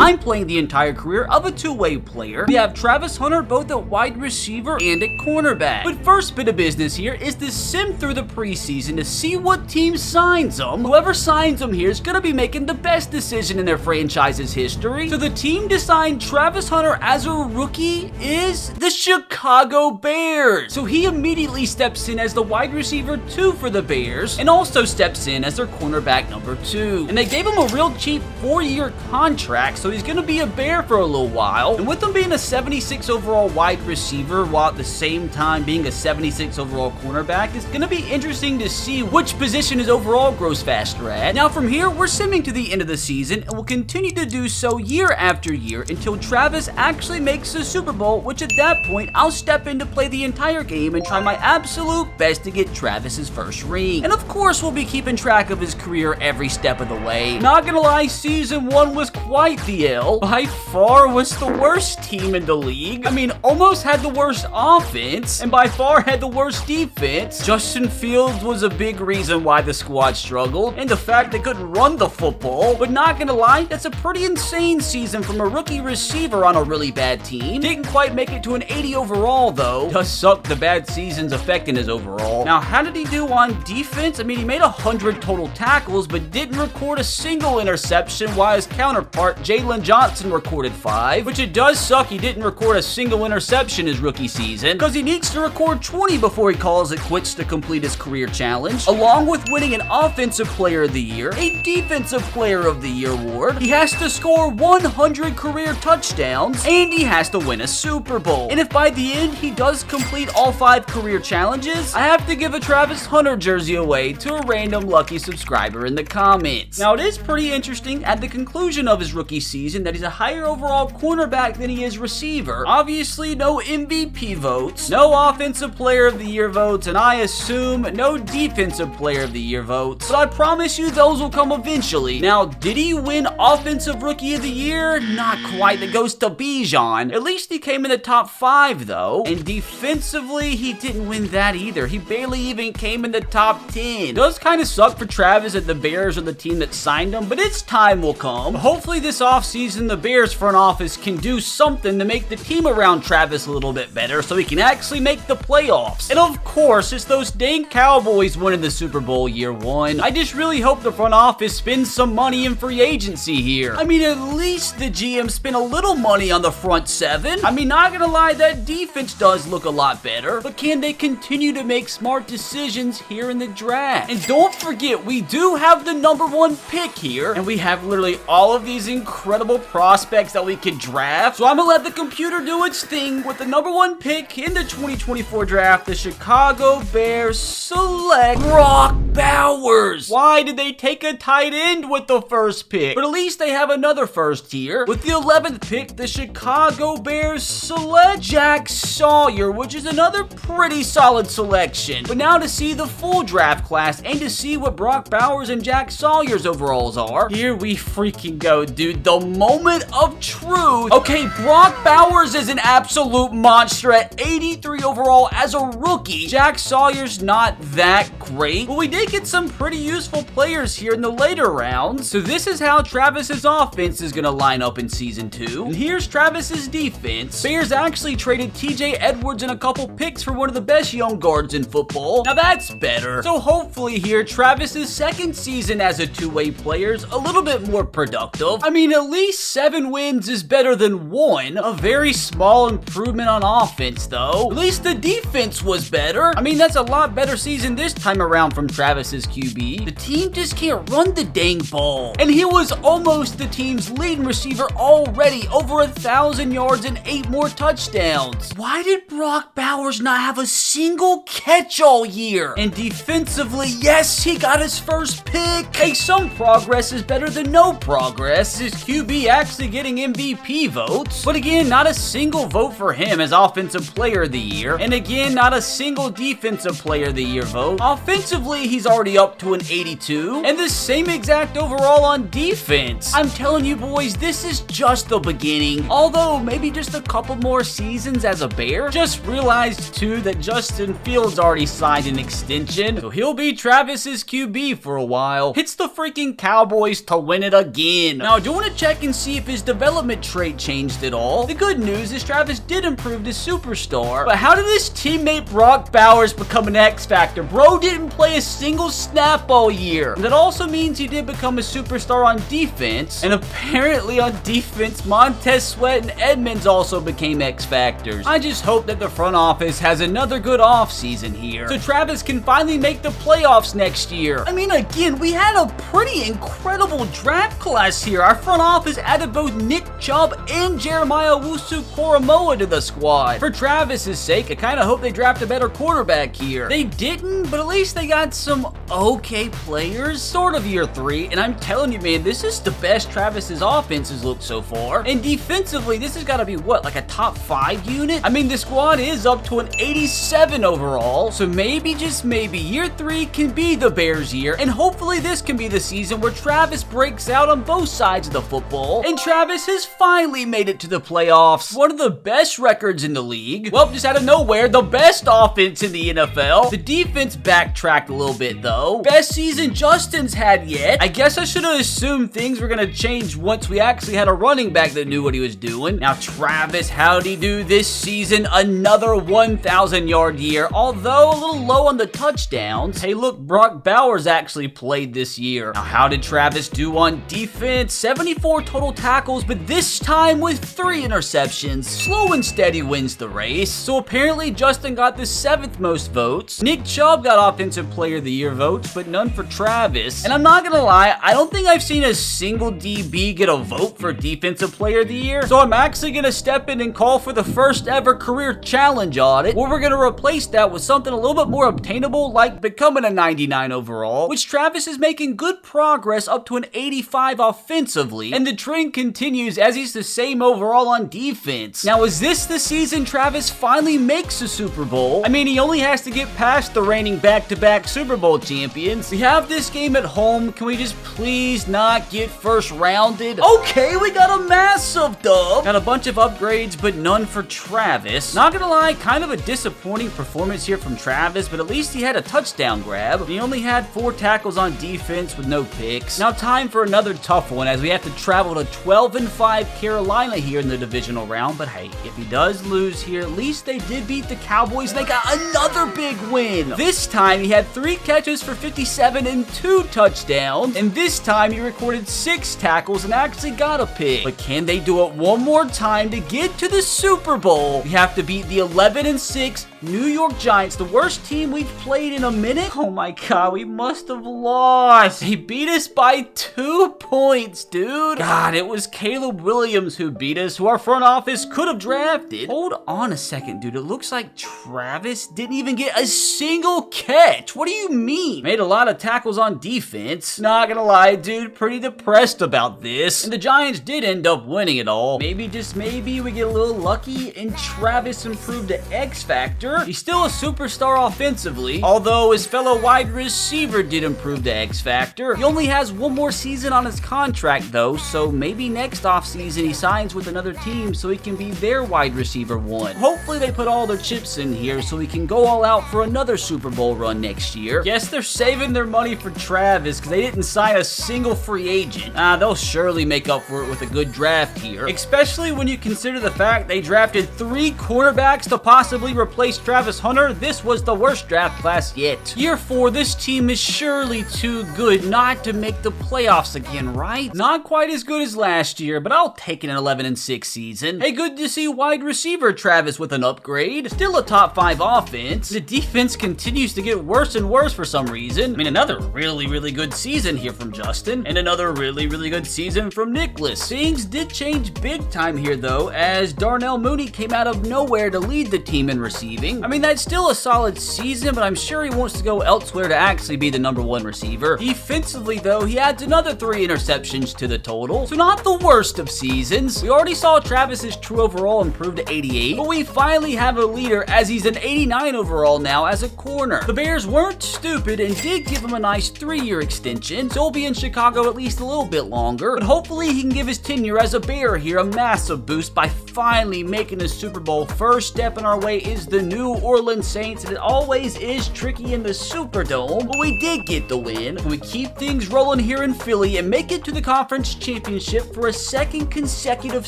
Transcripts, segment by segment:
I'm playing the entire career of a two-way player. We have Travis Hunter both at wide receiver and at cornerback. But first bit of business here is to sim through the preseason to see what team signs him. Whoever signs him here is going to be making the best decision in their franchise's history. So the team to sign Travis Hunter as a rookie is the Chicago Bears. So he immediately steps in as the wide receiver 2 for the Bears and also steps in as their cornerback number 2. And they gave him a real cheap 4-year contract, so he's going to be a Bear for a little while. And with him being a 76 overall wide receiver while at the same time being a 76 overall cornerback, it's going to be interesting to see which position his overall grows faster at. Now from here, we're simming to the end of the season and will continue to do so year after year until Travis actually makes the Super Bowl, which at that point, I'll step in to play the entire game and try my absolute best to get Travis's first ring. And of course, we'll be keeping track of his career every step of the way. Not gonna lie, season 1 was quite the L. By far was the worst team in the league. I mean, almost had the worst offense and by far had the worst defense. Justin Fields was a big reason why the squad struggled and the fact they couldn't run the football. But not gonna lie, that's a pretty insane season from a rookie receiver on a really bad team. Didn't quite make it to an 80 overall though. Does suck the bad seasons affecting his overall. Now, how did he do on defense? I mean, he made 100 total tackles but didn't record a single interception while his counterpart Jalen Johnson recorded 5, which it does suck he didn't record a single interception his rookie season because he needs to record 20 before he calls it quits to complete his career challenge. Along with winning an Offensive Player of the Year, a Defensive Player of the Year award, he has to score 100 career touchdowns and he has to win a Super Bowl. And if by the end he does complete all 5 career challenges, I have to give a Travis Hunter jersey away to a random lucky subscriber in the comments. Now it is pretty interesting at the conclusion of his rookie season that he's a higher overall cornerback than he is receiver. Obviously no MVP votes, no Offensive Player of the Year votes, and I assume no Defensive Player of the Year votes. But I promise you those will come eventually. Now, did he win Offensive Rookie of the Year? Not quite. That goes to Bijan. At least he came in the top 5 though. And defensively, he didn't win that either. He barely even came in the top 10. Does kind of suck for Travis that the Bears are the team that signed him, but its time will come. Hopefully this offseason, the Bears front office can do something to make the team around Travis a little bit better so he can actually make the playoffs. And of course, it's those dang Cowboys winning the Super Bowl year 1. I just really hope the front office spends some money in free agency here. I mean, at least the GM spent a little money on the front 7. I mean, not gonna lie, that defense does look a lot better, but can they continue to make smart decisions here in the draft? And don't forget, we do have the #1 pick here, and we have literally all of these incredible prospects that we can draft. So I'm gonna let the computer do its thing with the #1 pick in the 2024 draft. The Chicago Bears select Brock Bowers. Why did they take a tight end with the first pick? But at least they have another first here. With the 11th pick, the Chicago Bears select Jack Sawyer, which is another pretty solid selection. But now to see the full draft class and to see what Brock Bowers and Jack Sawyer's overalls are, here we freaking go, dude. The moment of truth. Okay, Brock Bowers is an absolute monster at 83 overall as a rookie. Jack Sawyer's not that great, but we did get some pretty useful players here in the later rounds. So this is how Travis's offense is going to line up in season 2. And here's Travis's defense. Bears actually traded TJ Edwards and a couple picks for one of the best young guards in football. Now that's better. So hopefully here, Travis's second season as a two-way player is a little bit more productive. I mean, at least 7 wins is better than 1. A very small improvement on offense though. At least the defense was better. I mean, that's a lot better season this time around from Travis's QB. The team just can't run the dang ball. And he was almost the team's leading receiver already, over 1,000 yards and 8 more touchdowns. Why did Brock Bowers not have a single catch all year? And defensively, yes, he got his first pick. Hey, some progress is better than no progress. His QB actually getting MVP votes. But again, not a single vote for him as Offensive Player of the Year. And again, not a single Defensive Player of the Year vote. Offensively, he's already up to an 82. And the same exact overall on defense. I'm telling you boys, this is just the beginning. Although, maybe just a couple more seasons as a Bear. Just realized too that Justin Fields already signed an extension. So he'll be Travis's QB for a while. Hits the freaking Cowboys to win it again. Now, I do want to check check and see if his development trait changed at all. The good news is Travis did improve to superstar, but how did his teammate Brock Bowers become an X Factor? Bro didn't play a single snap all year. And that also means he did become a superstar on defense, and apparently on defense, Montez Sweat and Edmonds also became X Factors. I just hope that the front office has another good offseason here, so Travis can finally make the playoffs next year. I mean, again, we had a pretty incredible draft class here. Our front office added both Nick Chubb and Jeremiah Owusu-Koramoah to the squad. For Travis's sake, I kind of hope they draft a better quarterback here. They didn't, but at least they got some okay players. Sort of year 3, and I'm telling you, man, this is the best Travis's offense has looked so far. And defensively, this has got to be what, like a top 5 unit? I mean, the squad is up to an 87 overall, so maybe, just maybe, year 3 can be the Bears' year, and hopefully this can be the season where Travis breaks out on both sides of the football, and Travis has finally made it to the playoffs. One of the best records in the league. Well, just out of nowhere, the best offense in the NFL. The defense backtracked a little bit, though. Best season Justin's had yet. I guess I should have assumed things were gonna change once we actually had a running back that knew what he was doing. Now, Travis, how'd he do this season? Another 1,000-yard year, although a little low on the touchdowns. Hey, look, Brock Bowers actually played this year. Now, how did Travis do on defense? 74 total tackles, but this time with 3 interceptions. Slow and steady wins the race. So apparently Justin got the 7th most votes. Nick Chubb got Offensive Player of the Year votes, but none for Travis. And I'm not gonna lie, I don't think I've seen a single DB get a vote for Defensive Player of the Year. So I'm actually gonna step in and call for the first ever career challenge audit, where we're gonna replace that with something a little bit more obtainable, like becoming a 99 overall, which Travis is making good progress up to an 85 offensively, and the trend continues as he's the same overall on defense. Now, is this the season Travis finally makes a Super Bowl? I mean, he only has to get past the reigning back-to-back Super Bowl champions. We have this game at home. Can we just please not get first rounded? Okay, we got a massive dub. Got a bunch of upgrades, but none for Travis. Not gonna lie, kind of a disappointing performance here from Travis, but at least he had a touchdown grab. He only had 4 tackles on defense with no picks. Now, time for another tough one, as we have to travel to 12-5 Carolina here in the divisional round. But hey, if he does lose here, at least they did beat the Cowboys and they got another big win. This time he had 3 catches for 57 and 2 touchdowns, and this time he recorded 6 tackles and actually got a pick. But can they do it one more time to get to the Super Bowl? We have to beat the 11-6 New York Giants, the worst team we've played in a minute. Oh my god, we must have lost. They beat us by 2 points, dude. God, it was Caleb Williams who beat us, who our front office could have drafted. Hold on a second, dude. It looks like Travis didn't even get a single catch. What do you mean? Made a lot of tackles on defense. Not gonna lie, dude, pretty depressed about this. And the Giants did end up winning it all. Maybe, just maybe, we get a little lucky and Travis improved to X Factor. He's still a superstar offensively, although his fellow wide receiver did improve to X Factor. He only has 1 more season on his contract, though, so maybe next offseason he signs with another team so he can be their wide receiver 1. Hopefully they put all their chips in here so he can go all out for another Super Bowl run next year. Yes, they're saving their money for Travis because they didn't sign a single free agent. They'll surely make up for it with a good draft here, especially when you consider the fact they drafted 3 cornerbacks to possibly replace Travis Hunter. This was the worst draft class yet. Year 4, this team is surely too good not to make the playoffs again, right? Not quite as good as last year, but I'll take an 11-6 season. Hey, good to see wide receiver Travis with an upgrade. Still a top 5 offense. The defense continues to get worse and worse for some reason. I mean, another really good season here from Justin, and another really good season from Nicholas. Things did change big time here, though, as Darnell Mooney came out of nowhere to lead the team in receiving. I mean, that's still a solid season, but I'm sure he wants to go elsewhere to actually be the #1 receiver. Defensively, though, he adds another 3 interceptions to the total, so not the worst of seasons. We already saw Travis's true overall improve to 88, but we finally have a leader as he's an 89 overall now as a corner. The Bears weren't stupid and did give him a nice 3-year extension, so he'll be in Chicago at least a little bit longer, but hopefully he can give his tenure as a Bear here a massive boost by finally making the Super Bowl. First step in our way is the New Orleans Saints, and it always is tricky in the Superdome, but we did get the win. We keep things rolling here in Philly and make it to the conference championship for a second consecutive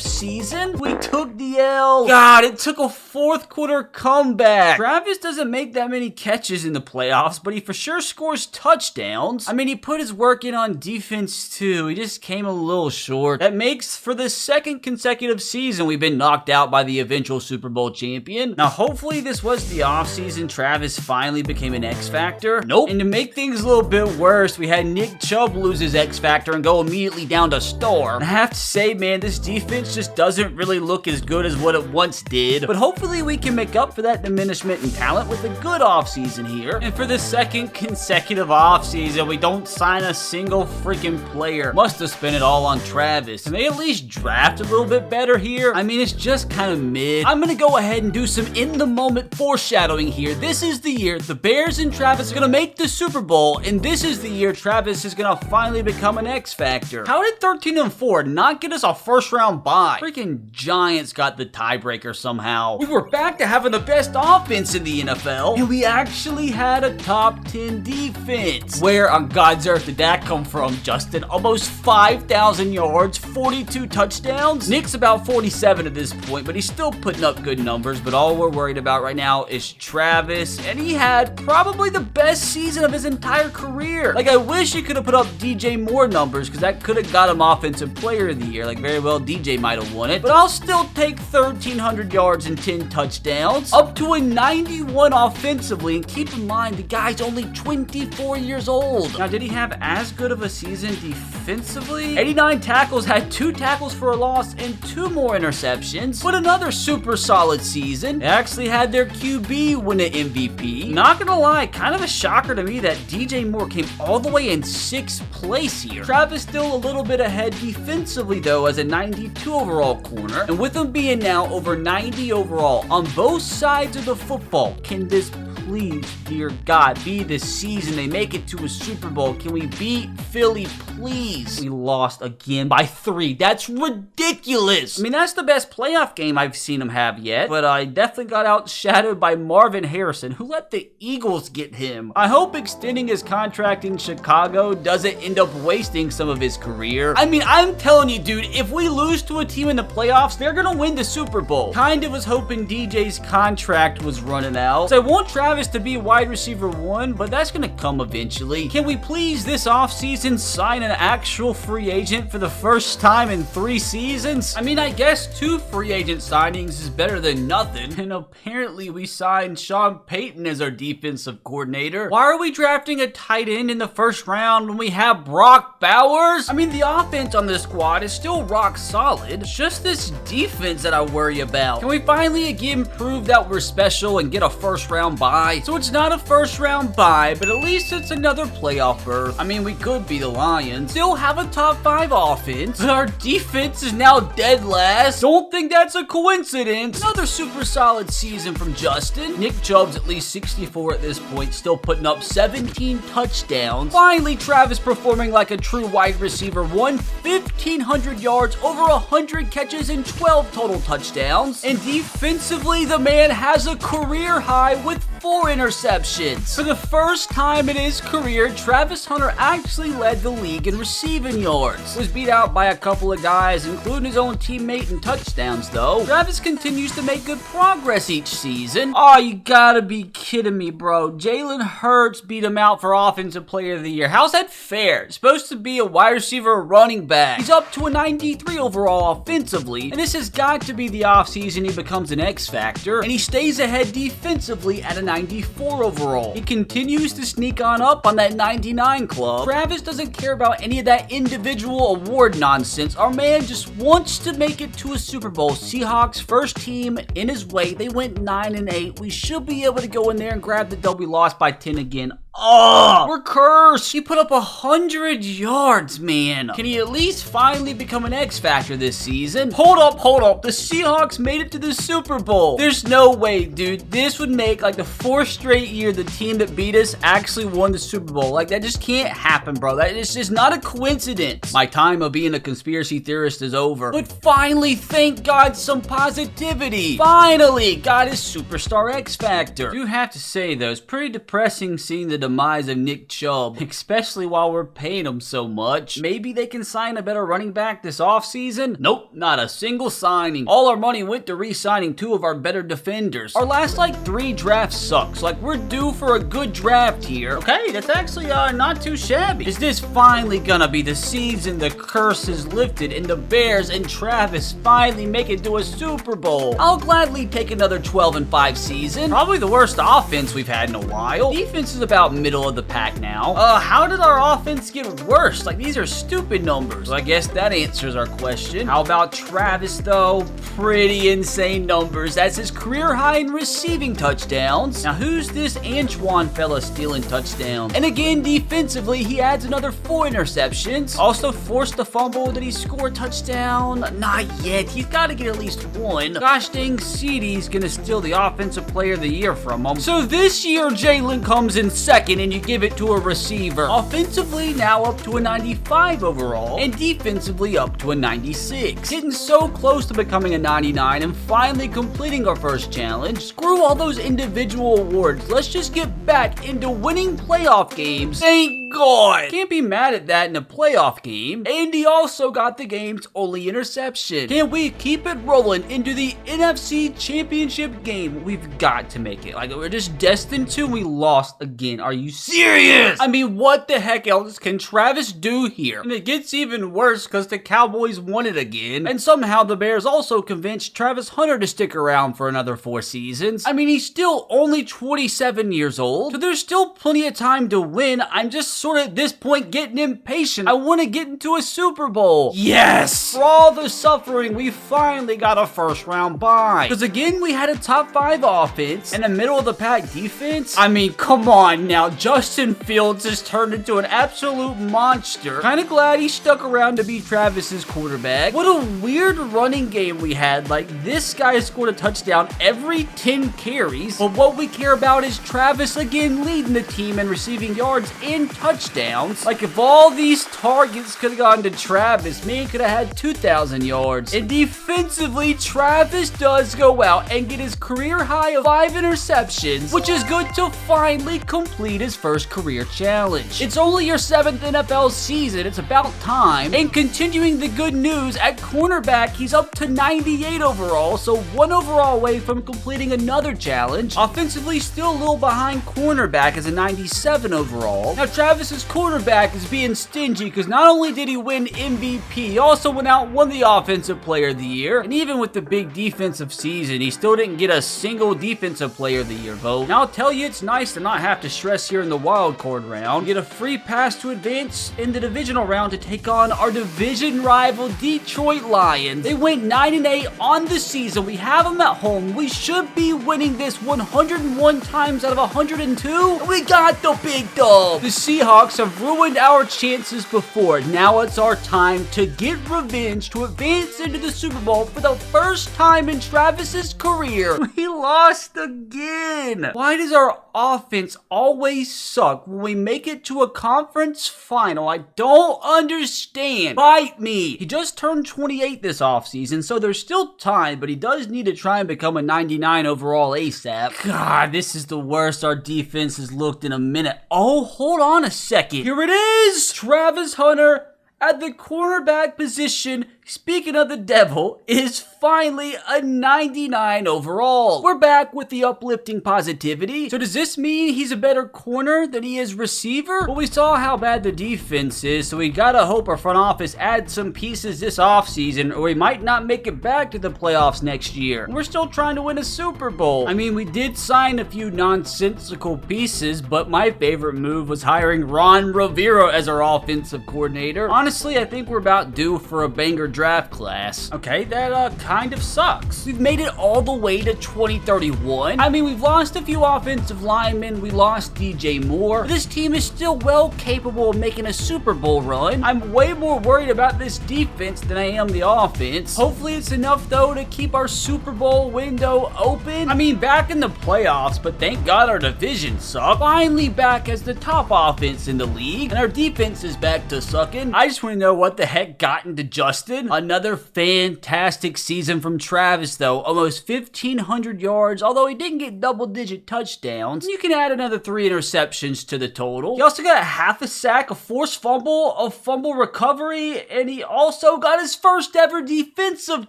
season. We took the L. God, it took a fourth quarter comeback. Travis doesn't make that many catches in the playoffs, but he for sure scores touchdowns. I mean, he put his work in on defense too. He just came a little short. That makes for the second consecutive season we've been knocked out by the eventual Super Bowl champion. Now, hopefully this was the offseason. Travis finally became an X Factor. Nope. And to make things a little bit worse, we had Nick Chubb lose his X Factor and go immediately down to star. And I have to say, man, this defense just doesn't really look as good as what it once did. But hopefully we can make up for that diminishment in talent with a good offseason here. And for the second consecutive offseason, we don't sign a single freaking player. Must have spent it all on Travis. Can they at least draft a little bit better here? I mean, it's just kind of mid. I'm gonna go ahead and do some in-the-moment foreshadowing here. This is the year the Bears and Travis are gonna make the Super Bowl, and this is the year Travis is gonna finally become an X Factor. How did 13-4 not get us a first-round bye? Freaking Giants got the tiebreaker somehow. We were back to having the best offense in the NFL, and we actually had a top 10 defense. Where on God's earth did that come from, Justin? Almost 5,000 yards, 42 touchdowns. Nick's about 47 at this point, but he's still putting up good numbers. But all we're worried about right now is Travis, and he had probably the best season of his entire career. Like, I wish he could have put up DJ Moore numbers, because that could have got him Offensive Player of the Year. Like, very well, DJ might have won it. But I'll still take 1,300 yards and 10 touchdowns, up to a 91 offensively. And keep in mind, the guy's only 24 years old. Now, did he have as good of a season defensively? 89 tackles, had 2 tackles for a loss and 2 more interceptions, but another super solid season. They actually had their QB win an MVP. Not gonna lie, kind of a shocker to me that DJ Moore came all the way in 6th place here. Travis still a little bit ahead defensively though, as a 92 overall corner, and with him being now over 90 overall on both sides of the football, can this please, dear God, be the season they make it to a Super Bowl? Can we beat Philly, please? We lost again by 3. That's ridiculous. I mean, that's the best playoff game I've seen him have yet, but I definitely got outshadowed by Marvin Harrison, who let the Eagles get him. I hope extending his contract in Chicago doesn't end up wasting some of his career. I mean, I'm telling you, dude, if we lose to a team in the playoffs, they're gonna win the Super Bowl. Kind of was hoping DJ's contract was running out, so I want Travis to be wide receiver 1, but that's gonna come eventually. Can we please this offseason sign an actual free agent for the first time in 3 seasons? I mean, I guess 2 free agent signings is better than nothing, and apparently we signed Sean Payton as our defensive coordinator. Why are we drafting a tight end in the first round when we have Brock Bowers? I mean, the offense on this squad is still rock solid. It's just this defense that I worry about. Can we finally again prove that we're special and get a first round bye? So it's not a first round bye, but at least it's another playoff berth. I mean, we could be the Lions, still have a top 5 offense, but our defense is now dead last. Don't think that's a coincidence. Another super solid season from Justin. Nick Chubb's at least 64 at this point, still putting up 17 touchdowns. Finally, Travis performing like a true wide receiver 1, 1,500 yards, over 100 catches, and 12 total touchdowns. And defensively, the man has a career high with 4 interceptions. For the first time in his career, Travis Hunter actually led the league in receiving yards. Was beat out by a couple of guys, including his own teammate in touchdowns though. Travis continues to make good progress each season. Oh, you gotta be kidding me, bro. Jalen Hurts beat him out for Offensive Player of the Year. How's that fair? It's supposed to be a wide receiver or running back. He's up to a 93 overall offensively, and this has got to be the offseason he becomes an X Factor, and he stays ahead defensively at a 94 overall. He continues to sneak on up on that 99 club. Travis doesn't care about any of that individual award nonsense. Our man just wants to make it to a Super Bowl. Seahawks first team in his way. They went 9-8. We should be able to go in there and grab the W. Lost by 10 again. Oh, we're cursed. He put up 100 yards, man. Can he at least finally become an X Factor this season? Hold up. The Seahawks made it to the Super Bowl. There's no way, dude. This would make like the 4th straight year the team that beat us actually won the Super Bowl. Like, that just can't happen, bro. That is just not a coincidence. My time of being a conspiracy theorist is over. But finally, thank God, some positivity. Finally, got his superstar X Factor. I do have to say, though, it's pretty depressing seeing the demise of Nick Chubb, especially while we're paying him so much. Maybe they can sign a better running back this offseason? Nope, not a single signing. All our money went to re-signing 2 of our better defenders. Our last, 3 drafts sucks. We're due for a good draft here. Okay, that's actually, not too shabby. Is this finally gonna be the season the curse is lifted and the Bears and Travis finally make it to a Super Bowl? I'll gladly take another 12-5 season. Probably the worst offense we've had in a while. Defense is about middle of the pack now. How did our offense get worse? These are stupid numbers. So I guess that answers our question. How about Travis, though? Pretty insane numbers. That's his career high in receiving touchdowns. Now, who's this Antoine fella stealing touchdowns? And again, defensively, he adds another 4 interceptions. Also forced a fumble. Did he score a touchdown? Not yet. He's got to get at least 1. Gosh dang, CeeDee's gonna steal the Offensive Player of the Year from him. So this year, Jalen comes in second and you give it to a receiver. Offensively, now up to a 95 overall, and defensively up to a 96. Getting so close to becoming a 99 and finally completing our first challenge. Screw all those individual awards. Let's just get back into winning playoff games. Thank God. Can't be mad at that in a playoff game. And he also got the game's only interception. Can we keep it rolling into the NFC Championship game? We've got to make it. We're just destined to. We lost again. Are you serious? I mean, what the heck else can Travis do here? And it gets even worse because the Cowboys won it again. And somehow the Bears also convinced Travis Hunter to stick around for another 4 seasons. I mean, he's still only 27 years old, so there's still plenty of time to win. I'm just sort of at this point getting impatient. I want to get into a Super Bowl. Yes! For all the suffering, we finally got a 1st round bye. Because again, we had a top 5 offense and a middle of the pack defense. I mean, come on now. Justin Fields has turned into an absolute monster. Kind of glad he stuck around to be Travis's quarterback. What a weird running game we had. This guy scored a touchdown every 10 carries. But what we care about is Travis again leading the team in receiving yards and touchdowns. If all these targets could have gone to Travis, man could have had 2,000 yards. And defensively, Travis does go out and get his career high of 5 interceptions, which is good to finally complete his first career challenge. It's only your 7th NFL season. It's about time. And continuing the good news, at cornerback, he's up to 98 overall, so 1 overall away from completing another challenge. Offensively, still a little behind cornerback as a 97 overall. Now, Travis's quarterback is being stingy because not only did he win MVP, he also went out and won the Offensive Player of the Year. And even with the big defensive season, he still didn't get a single Defensive Player of the Year vote. Now, I'll tell you, it's nice to not have to stress here in the wild card round. Get a free pass to advance in the divisional round to take on our division rival Detroit Lions. They went 9-8 on the season. We have them at home. We should be winning this 101 times out of 102. We got the big dub. The Seahawks have ruined our chances before. Now it's our time to get revenge to advance into the Super Bowl for the first time in Travis's career. We lost again. Why does our offense always suck when we make it to a conference final? I don't understand. Bite me. He just turned 28 this offseason, so there's still time, but he does need to try and become a 99 overall ASAP. God, this is the worst our defense has looked in a minute. Oh, hold on a second. Here it is. Travis Hunter at the cornerback position, speaking of the devil, is finally a 99 overall. We're back with the uplifting positivity. So does this mean he's a better corner than he is receiver? Well, we saw how bad the defense is, so we gotta hope our front office adds some pieces this offseason, or we might not make it back to the playoffs next year. We're still trying to win a Super Bowl. I mean, we did sign a few nonsensical pieces, but my favorite move was hiring Ron Rivera as our offensive coordinator. Honestly, I think we're about due for a banger draft class. Okay, that kind of sucks. We've made it all the way to 2031. I mean, we've lost a few offensive linemen. We lost DJ Moore. But this team is still well capable of making a Super Bowl run. I'm way more worried about this defense than I am the offense. Hopefully it's enough, though, to keep our Super Bowl window open. I mean, back in the playoffs, but thank God our division sucked. Finally back as the top offense in the league, and our defense is back to sucking. I just want to know what the heck got into Justin. Another fantastic season from Travis, though. Almost 1,500 yards, although he didn't get double-digit touchdowns. You can add another 3 interceptions to the total. He also got a half a sack, a forced fumble, a fumble recovery, and he also got his first ever defensive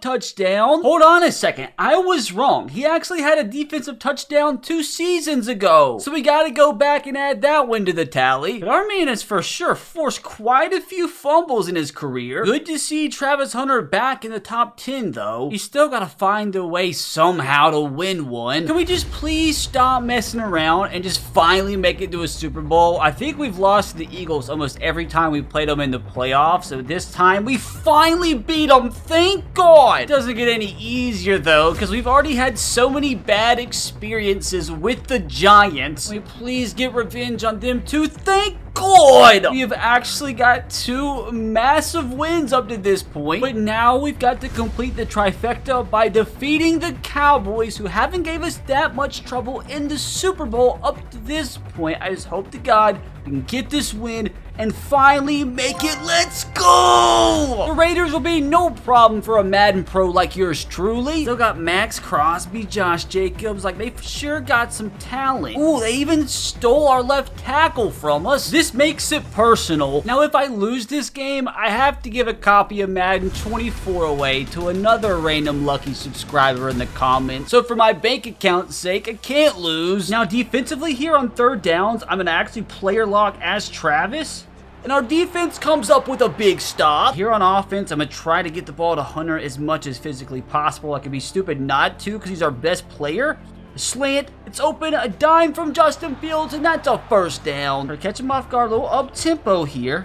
touchdown. Hold on a second. I was wrong. He actually had a defensive touchdown 2 seasons ago. So we got to go back and add that one to the tally. But our man has for sure forced quite a few fumbles in his career. Good to see Travis Hunter back in the top 10, though. You still got to find a way somehow to win one. Can we just please stop messing around and just finally make it to a Super Bowl? I think we've lost to the Eagles almost every time we played them in the playoffs. So this time we finally beat them. Thank God. It doesn't get any easier, though, because we've already had so many bad experiences with the Giants. Can we please get revenge on them too? Thank God! We have actually got 2 massive wins up to this point, but now we've got to complete the trifecta by defeating the Cowboys, who haven't gave us that much trouble in the Super Bowl up to this point. I just hope to God we can get this win and finally make it. Let's go! The Raiders will be no problem for a Madden pro like yours truly. Still got Max Crosby, Josh Jacobs. Like, they sure got some talent. Ooh, they even stole our left tackle from us. This makes it personal. Now, if I lose this game, I have to give a copy of Madden 24 away to another random lucky subscriber in the comments. So for my bank account's sake, I can't lose. Now, defensively here on 3rd downs, I'm going to actually player lock as Travis. And our defense comes up with a big stop. Here on offense, I'm going to try to get the ball to Hunter as much as physically possible. I could be stupid not to because he's our best player. A slant, it's open, a dime from Justin Fields, and that's a 1st down. We're catching him off guard, a little up-tempo here.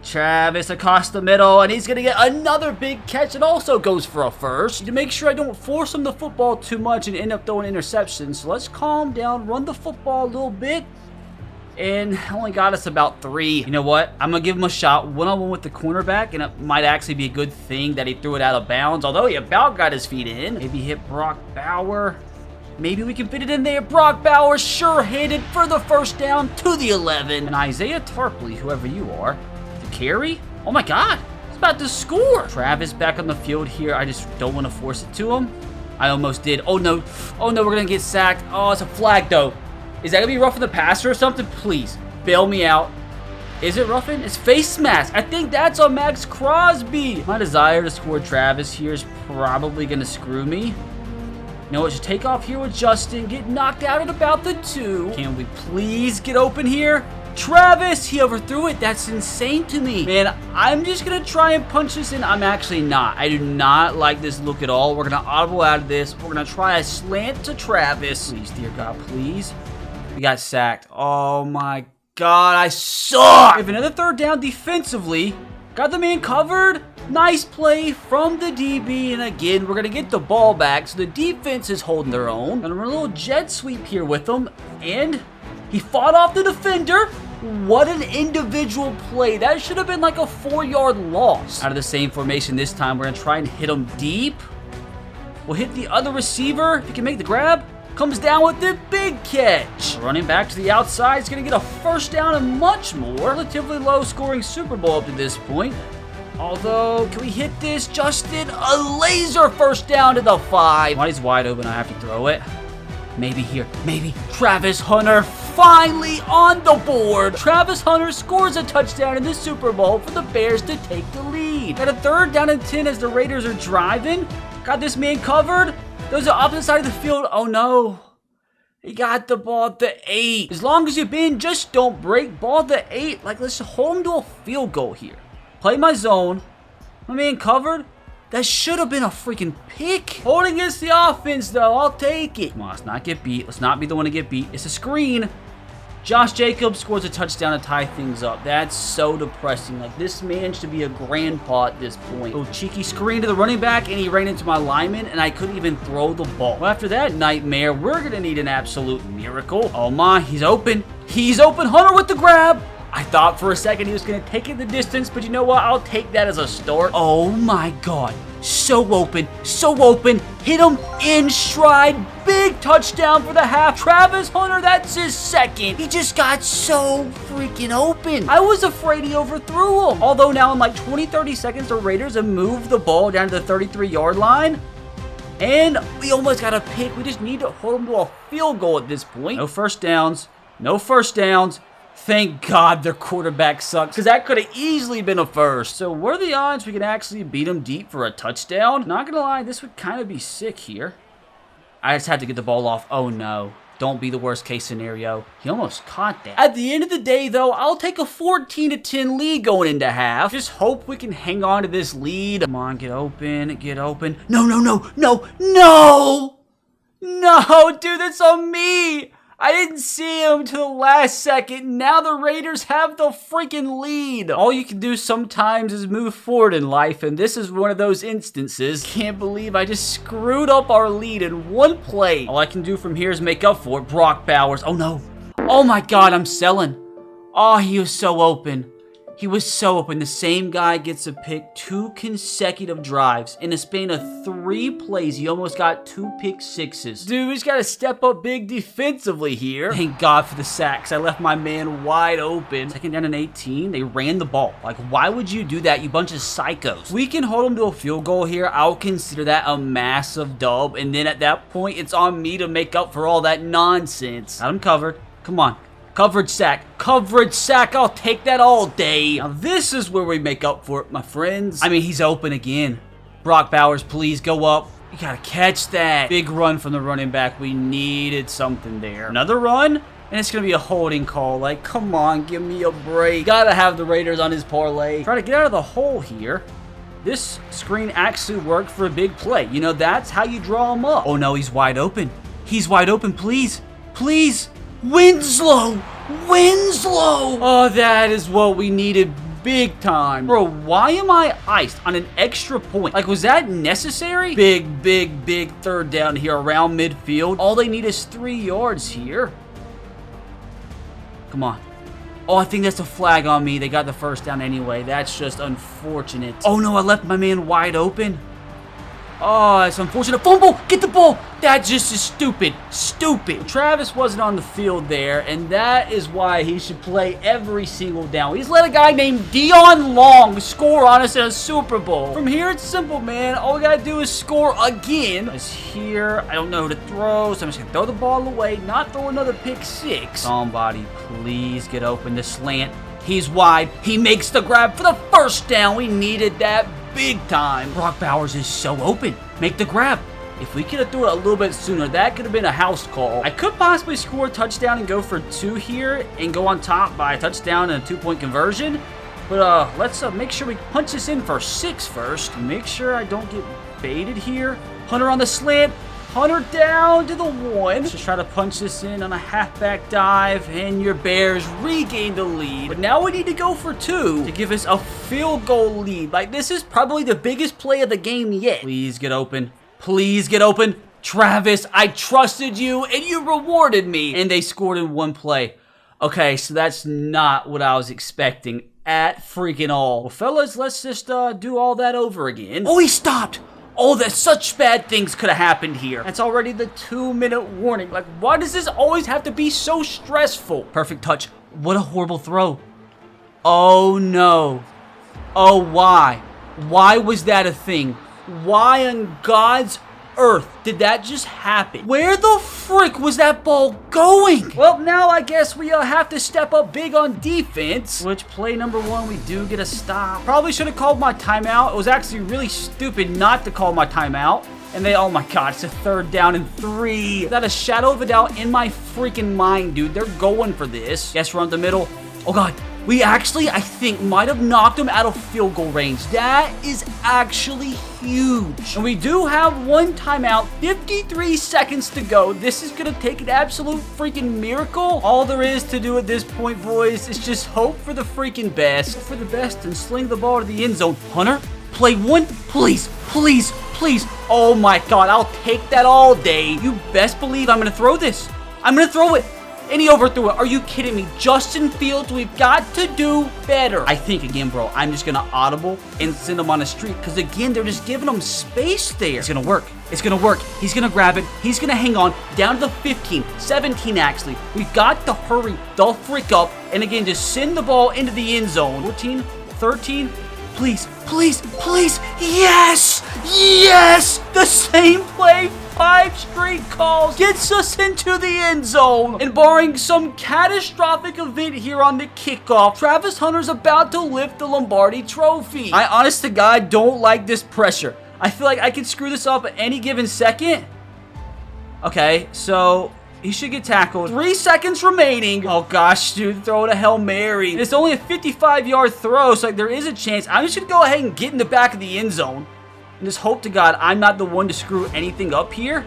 Travis across the middle, and he's going to get another big catch that also goes for a 1st. To make sure I don't force him the football too much and end up throwing interceptions. So let's calm down, run the football a little bit. And only got us about 3. You know what? I'm going to give him a shot one-on-one with the cornerback, and it might actually be a good thing that he threw it out of bounds, although he about got his feet in. Maybe hit Brock Bauer. Maybe we can fit it in there. Brock Bauer sure-handed for the 1st down to the 11. And Isaiah Tarpley, whoever you are, the carry? Oh my God, he's about to score. Travis back on the field here. I just don't want to force it to him. I almost did. Oh no, we're going to get sacked. Oh, it's a flag though. Is that going to be roughing the passer or something? Please, bail me out. Is it roughing? It's face mask. I think that's on Max Crosby. My desire to score Travis here is probably going to screw me. You know what? Should take off here with Justin. Get knocked out at about the 2. Can we please get open here? Travis, he overthrew it. That's insane to me. Man, I'm just going to try and punch this in. I'm actually not. I do not like this look at all. We're going to audible out of this. We're going to try a slant to Travis. Please, dear God, please. We got sacked. Oh my God, I suck. We have another 3rd down defensively. Got the man covered. Nice play from the DB. And again, we're going to get the ball back. So the defense is holding their own. And a little jet sweep here with them. And he fought off the defender. What an individual play. That should have been like a 4-yard loss. Out of the same formation this time, we're going to try and hit him deep. We'll hit the other receiver. If he can make the grab. Comes down with the big catch. Running back to the outside. He's going to get a 1st down and much more. Relatively low scoring Super Bowl up to this point. Although, can we hit this? Justin, a laser 1st down to the 5. While he's wide open, I have to throw it. Maybe here. Maybe. Travis Hunter finally on the board. Travis Hunter scores a touchdown in the Super Bowl for the Bears to take the lead. Got a 3rd down and 10 as the Raiders are driving. Got this man covered. Goes to the opposite side of the field. Oh no. He got the ball at the 8. As long as you bend, just don't break. Ball at the 8. Like, let's hold him to a field goal here. Play my zone. My man covered. That should have been a freaking pick. Holding against the offense, though. I'll take it. Come on, let's not get beat. Let's not be the one to get beat. It's a screen. Josh Jacobs scores a touchdown to tie things up. That's so depressing. Like, this man should be a grandpa at this point. A cheeky screen to the running back, and he ran into my lineman, and I couldn't even throw the ball. Well, after that nightmare, we're going to need an absolute miracle. Oh my, he's open. He's open. Hunter with the grab. I thought for a second he was going to take it the distance, but you know what? I'll take that as a start. Oh my God. So open. So open. Hit him in stride. Big touchdown for the half. Travis Hunter, that's his second. He just got so freaking open. I was afraid he overthrew him. Although now in like 20-30 seconds, the Raiders have moved the ball down to the 33-yard line. And we almost got a pick. We just need to hold them to a field goal at this point. No first downs. No first downs. Thank God their quarterback sucks, because that could have easily been a first. So what are the odds we can actually beat them deep for a touchdown? Not gonna lie, this would kind of be sick here. I just had to get the ball off. Oh no. Don't be the worst case scenario. He almost caught that. At the end of the day, though, I'll take a 14-10 lead going into half. Just hope we can hang on to this lead. Come on, get open, get open. No, no, no, no, no! No, dude, that's on me! I didn't see him till the last second. Now the Raiders have the freaking lead. All you can do sometimes is move forward in life, and this is one of those instances. Can't believe I just screwed up our lead in one play. All I can do from here is make up for it. Brock Bowers. Oh no. Oh my God, I'm selling. Oh, he was so open. He was so open. The same guy gets a pick 2 consecutive drives. In a span of 3 plays, he almost got 2 pick sixes. Dude, we just got to step up big defensively here. Thank God for the sacks. I left my man wide open. Second down and 18. They ran the ball. Like, why would you do that, you bunch of psychos? We can hold them to a field goal here. I'll consider that a massive dub. And then at that point, it's on me to make up for all that nonsense. Got him covered. Come on. Coverage sack. Coverage sack. I'll take that all day. Now, this is where we make up for it, my friends. I mean, he's open again. Brock Bowers, please go up. You gotta catch that. Big run from the running back. We needed something there. Another run, and it's gonna be a holding call. Like, come on, give me a break. Gotta have the Raiders on his parlay. Try to get out of the hole here. This screen actually worked for a big play. You know, that's how you draw him up. Oh, no, he's wide open. He's wide open, please. Please. Winslow! Winslow! Oh, that is what we needed big time. Bro, why am I iced on an extra point? Like, was that necessary? Big, big, big third down here around midfield. All they need is 3 yards here. Come on. Oh, I think that's a flag on me. They got the first down anyway. That's just unfortunate. Oh, no, I left my man wide open. Oh, it's unfortunate. Fumble! Get the ball! That just is stupid. Stupid. Travis wasn't on the field there, and that is why he should play every single down. He's let a guy named Deion Long score on us in a Super Bowl. From here, it's simple, man. All we gotta do is score again. It's here. I don't know who to throw, so I'm just gonna throw the ball away, not throw another pick 6. Somebody, please get open the slant. He's wide. He makes the grab for the first down. We needed that big time. Brock Bowers is so open. Make the grab. If we could have threw it a little bit sooner, that could have been a house call. I could possibly score a touchdown and go for 2 here and go on top by a touchdown and a 2-point conversion. But let's make sure we punch this in for 6 first. Make sure I don't get baited here. Hunter on the slant. Hunter down to the 1. Let's just try to punch this in on a halfback dive, and your Bears regain the lead. But now we need to go for 2 to give us a field goal lead. Like, this is probably the biggest play of the game yet. Please get open. Please get open. Travis, I trusted you, and you rewarded me. And they scored in 1 play. Okay, so that's not what I was expecting at freaking all. Well, fellas, let's just do all that over again. Oh, he stopped. Oh, that such bad things could have happened here. That's already the 2-minute warning. Like, why does this always have to be so stressful? Perfect touch. What a horrible throw. Oh, no. Oh, why? Why was that a thing? Why on God's earth did that just happen? Where the frick was that ball going? Well, now I guess we have to step up big on defense. Which play number 1, we do get a stop. Probably should have called my timeout. It was actually really stupid not to call my timeout. And they, oh my God, it's a 3rd down and 3. Without a shadow of a doubt in my freaking mind, dude. They're going for this. Guess we're on the middle. Oh God. We actually, I think, might have knocked him out of field goal range. That is actually huge. And we do have one timeout, 53 seconds to go. This is going to take an absolute freaking miracle. All there is to do at this point, boys, is just hope for the freaking best. Hope for the best and sling the ball to the end zone. Hunter, play one. Please, please, please. Oh my God, I'll take that all day. You best believe I'm going to throw this. I'm going to throw it. And he overthrew it. Are you kidding me? Justin Fields, we've got to do better. I think, again, bro, I'm just going to audible and send him on a streak. Because, again, they're just giving him space there. It's going to work. It's going to work. He's going to grab it. He's going to hang on. Down to the 15, 17, actually. We've got to hurry the frick up. And, again, just send the ball into the end zone. 14, 13. Please, please, please. Yes! Yes! The same play. 5 straight calls gets us into the end zone. And barring some catastrophic event here on the kickoff, Travis Hunter's about to lift the Lombardi Trophy. I honest to God don't like this pressure. I feel like I could screw this up at any given second. Okay, so he should get tackled. 3 seconds remaining. Oh gosh, dude, throw it a Hail Mary. It's only a 55-yard throw, so like, there is a chance. I'm just gonna go ahead and get in the back of the end zone. And just hope to God I'm not the one to screw anything up here.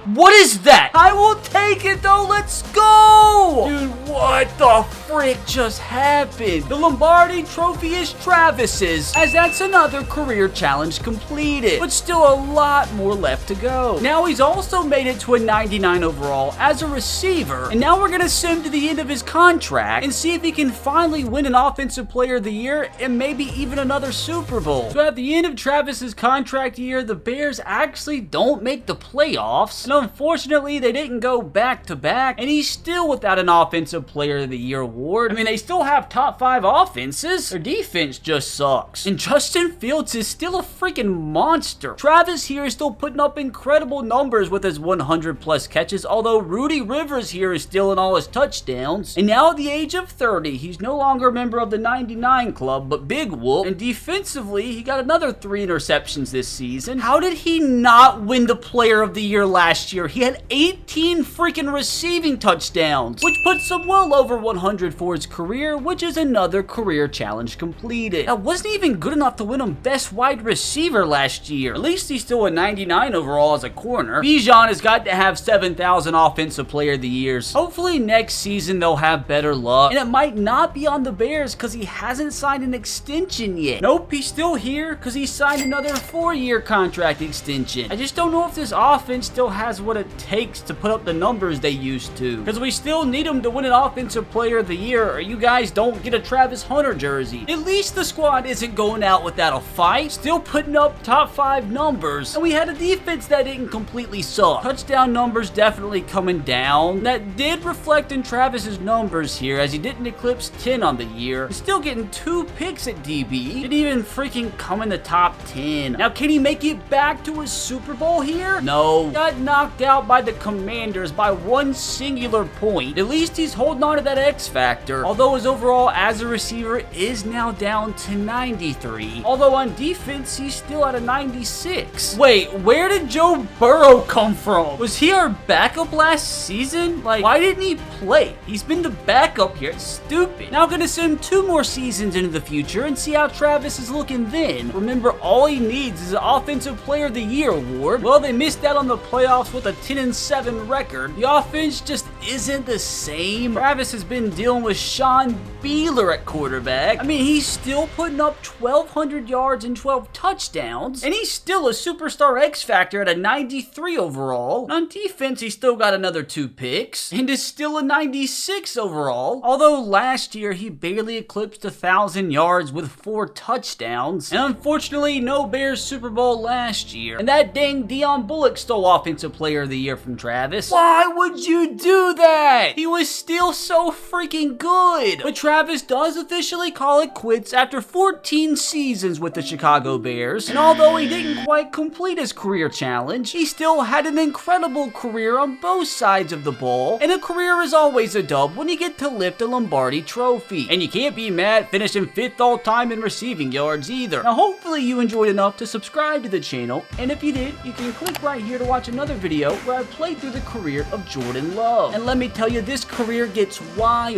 What is that? I will take it though. Let's go. Dude, what the frick just happened? The Lombardi Trophy is Travis's, as that's another career challenge completed. But still a lot more left to go. Now he's also made it to a 99 overall as a receiver. And now we're going to send him to the end of his contract and see if he can finally win an Offensive Player of the Year and maybe even another Super Bowl. So at the end of Travis's contract year, the Bears actually don't make the playoffs. And unfortunately, they didn't go back-to-back, and he's still without an Offensive Player of the Year award. I mean, they still have top 5 offenses. Their defense just sucks. And Justin Fields is still a freaking monster. Travis here is still putting up incredible numbers with his 100-plus catches, although Rudy Rivers here is still in all his touchdowns. And now at the age of 30, he's no longer a member of the 99 club, but Big Whoop. And defensively, he got another 3 interceptions this season. How did he not win the Player of the Year last year? He had 18 freaking receiving touchdowns, which puts him well over 100 for his career, which is another career challenge completed. That wasn't even good enough to win him Best Wide Receiver last year. At least he's still a 99 overall as a corner. Bijan has got to have 7,000 Offensive Player of the Years. Hopefully next season they'll have better luck, and it might not be on the Bears because he hasn't signed an extension yet. Nope, he's still here because he signed another 4-year contract extension. I just don't know if this offense still has what it takes to put up the numbers they used to, because we still need him to win an Offensive Player of the Year, or you guys don't get a Travis Hunter jersey. At least the squad isn't going out without a fight, still putting up top 5 numbers, and we had a defense that didn't completely suck. Touchdown numbers definitely coming down. That did reflect in Travis's numbers here, as he didn't eclipse 10 on the year. He's still getting 2 picks at DB. Didn't even freaking come in the top 10. Now, can he make it back to his Super Bowl here? No. Got knocked out by the Commanders by 1 singular point. At least he's holding on to that X factor, although his overall as a receiver is now down to 93. Although on defense, he's still at a 96. Wait, where did Joe Burrow come from? Was he our backup last season? Like, why didn't he play? He's been the backup here. It's stupid. Now I'm gonna send 2 more seasons into the future and see how Travis is looking then. Remember, all he needs is an Offensive Player of the Year award. Well, they missed out on the playoffs with a 10-7 record. The offense just isn't the same. Travis has been dealing with Sean Beeler at quarterback. I mean, he's still putting up 1,200 yards and 12 touchdowns, and he's still a superstar X factor at a 93 overall. On defense, he's still got another 2 picks, and is still a 96 overall, although last year he barely eclipsed 1,000 yards with 4 touchdowns, and unfortunately, no Bears Super Bowl last year. And that dang Deion Bullock stole Offensive Player of the Year from Travis. Why would you do that? He was still so freaking good. But Travis does officially call it quits after 14 seasons with the Chicago Bears. And although he didn't quite complete his career challenge, he still had an incredible career on both sides of the ball. And a career is always a dub when you get to lift a Lombardi Trophy. And you can't be mad finishing 5th all time in receiving yards either. Now hopefully you enjoyed enough to subscribe to the channel. And if you did, you can click right here to watch another video where I played through the career of Jordan Love. And let me tell you, this career gets wild.